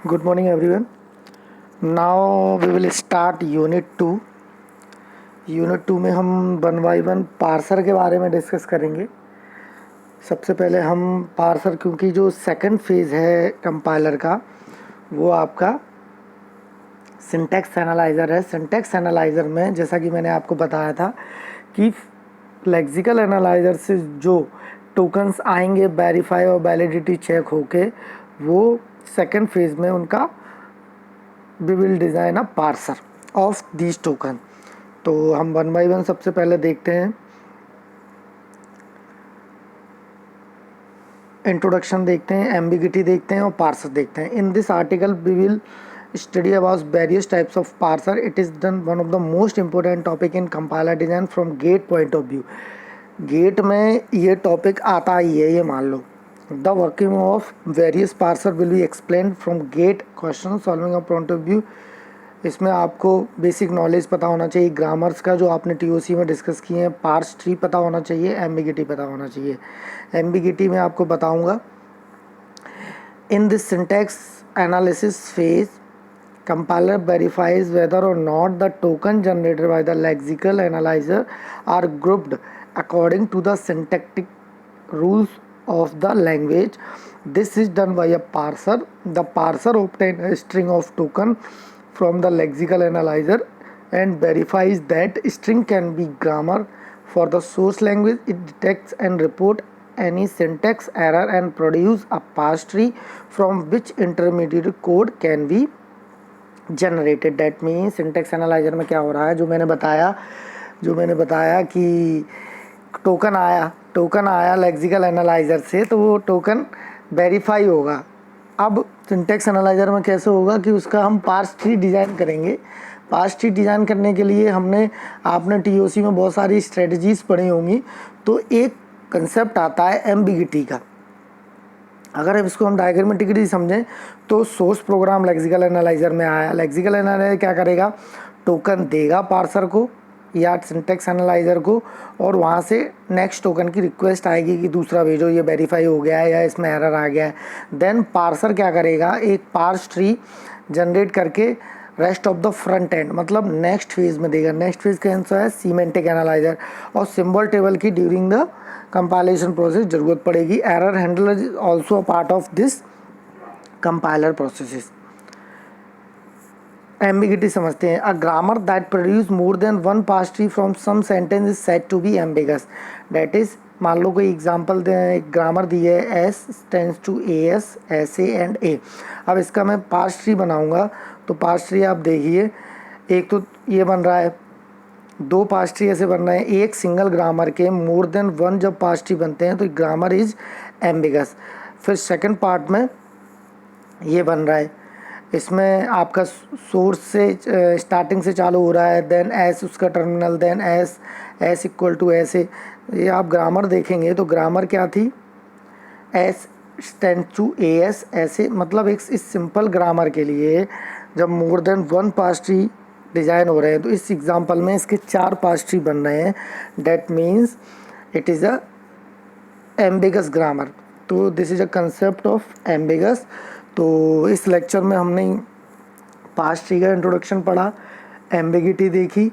Good morning, everyone. Now we will start Unit 2. Unit 2 में हम 1 by 1 parser के बारे में डिस्कस करेंगे। सबसे पहले हम पार्सर, क्योंकि जो सेकंड फेज़ है कंपाइलर का वो आपका सिंटैक्स एनालाइज़र है। सिंटैक्स एनालाइज़र में जैसा कि मैंने आपको बताया था कि लेक्सिकल एनालाइज़र से जो टोकन्स आएंगे वेरीफाई और वैलिडिटी चेक होके वो सेकंड फेज़ में उनका we will design a parser of these token. तो हम 1 बाई 1 सबसे पहले देखते हैं। इंट्रोडक्शन देखते हैं, एम्बिगिटी देखते हैं और पार्सर देखते हैं। In this article we will study about various types of parser. It is one of the most important topic in compiler design from GATE point of view. GATE में ये topic आता ही है, ये मान लो। The working of various parser will be explain from GATE question solving point of view. इसमें आपको बेसिक नॉलेज पता होना चाहिए ग्रामर्स का, जो आपने टीओसी में डिस्कस किए हैं। पार्स ट्री पता होना चाहिए, एम्बिगिटी पता होना चाहिए। एम्बिगिटी में आपको बताऊंगा। In this syntax analysis phase compiler verifies whether or not the token generated by the lexical analyzer are grouped according to the syntactic rules of the language. This is done by a parser. The parser obtains a string of token from the lexical analyzer and verifies that string can be grammar for the source language. It detects and report any syntax error and produce a parse tree from which intermediate code can be generated. That mean syntax analyser में क्या हो रहा है, जो मैंने बताया कि token आया लेक्सिकल एनालाइजर से, तो वो टोकन वेरीफाई होगा। अब सिंटेक्स एनालाइजर में कैसे होगा कि उसका हम पार्स ट्री डिज़ाइन करेंगे। पार्स ट्री डिज़ाइन करने के लिए आपने टीओसी में बहुत सारी स्ट्रेटजीज पढ़ी होंगी। तो एक कंसेप्ट आता है एम्बिगिटी का। अगर इसको हम डायग्रामेटिकली समझें तो सोर्स प्रोग्राम लेक्सिकल एनालाइजर में आया। लेक्सिकल एनालाइजर क्या करेगा, टोकन देगा पार्सर को या सिंटेक्स एनालाइजर को, और वहाँ से नेक्स्ट टोकन की रिक्वेस्ट आएगी कि दूसरा भेजो, ये वेरीफाई हो गया है या इसमें एरर आ गया है। देन पार्सर क्या करेगा, एक पार्स ट्री जनरेट करके rest of the front end, मतलब नेक्स्ट फेज में देगा। नेक्स्ट फेज का आंसर है सीमेंटिक एनालाइजर। और सिंबल टेबल की ड्यूरिंग द कंपाइलेशन प्रोसेस जरूरत पड़ेगी। Error handler is also part of this compiler processes. Ambiguity समझते हैं। A grammar that produce more than one parse tree from some sentence is said to be ambiguous. That is, मान लो कोई example दें, एक grammar दी है S tends to A S, S A and A. अब इसका मैं पार्स ट्री बनाऊंगा, तो पार्स ट्री आप देखिए, एक तो ये बन रहा है, दो पार्स ट्री ऐसे बन रहे हैं। एक सिंगल ग्रामर के मोर देन वन जब पार्स ट्री बनते हैं तो ग्रामर इज एम्बिगस। फिर सेकंड पार्ट में ये बन रहा है, इसमें आपका सोर्स से स्टार्टिंग से चालू हो रहा है, देन एस उसका terminal, then S equal to ऐसे। ये आप ग्रामर देखेंगे तो ग्रामर क्या थी, S tends to A S ऐसे। मतलब एक इस सिंपल ग्रामर के लिए जब more than one parse tree design हो रहे हैं, तो इस एग्जांपल में इसके 4 पार्स ट्री बन रहे हैं। That means it is a ambiguous grammar. तो this is a concept of ambiguous. तो इस लेक्चर में हमने पार्स ट्री का इंट्रोडक्शन पढ़ा, एम्बिगिटी देखी।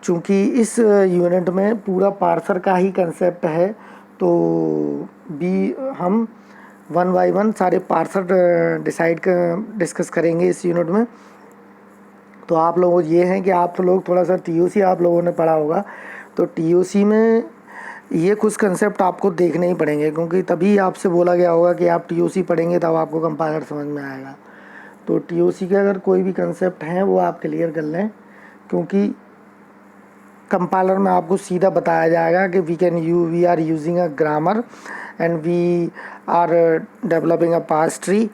चूँकि इस यूनिट में पूरा पार्सर का ही कंसेप्ट है, तो हम 1 बाई 1 सारे पार्सर डिस्कस करेंगे इस यूनिट में। तो आप लोग ये हैं कि आप लोग थोड़ा सा टीओसी आप लोगों ने पढ़ा होगा, तो टीओसी में ये कुछ कंसेप्ट आपको देखने ही पड़ेंगे, क्योंकि तभी आपसे बोला गया होगा कि आप टीओसी पढ़ेंगे तब आपको कंपाइलर समझ में आएगा। तो टीओसी के अगर कोई भी कंसेप्ट हैं वो आप क्लियर कर लें, क्योंकि कंपाइलर में आपको सीधा बताया जाएगा कि we are using a grammar and we are developing a parse tree.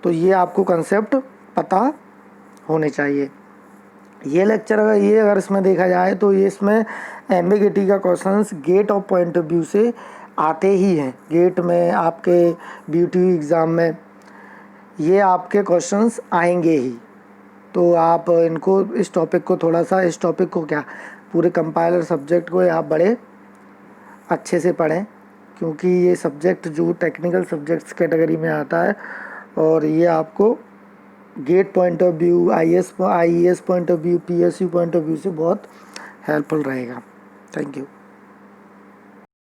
तो ये आपको कंसेप्ट पता होने चाहिए। ये लेक्चर अगर इसमें देखा जाए तो ये इसमें एम्बिगिटी का questions GATE of point of view से आते ही हैं। गेट में आपके बीटीयू एग्ज़ाम में ये आपके क्वेश्चंस आएंगे ही। तो आप इनको इस टॉपिक को क्या पूरे कंपाइलर सब्जेक्ट को आप बड़े अच्छे से पढ़ें, क्योंकि ये सब्जेक्ट जो टेक्निकल सब्जेक्ट्स कैटेगरी में आता है और ये आपको GATE point of view, IAS point of view, PSU point of view से बहुत हेल्पफुल रहेगा। Thank you.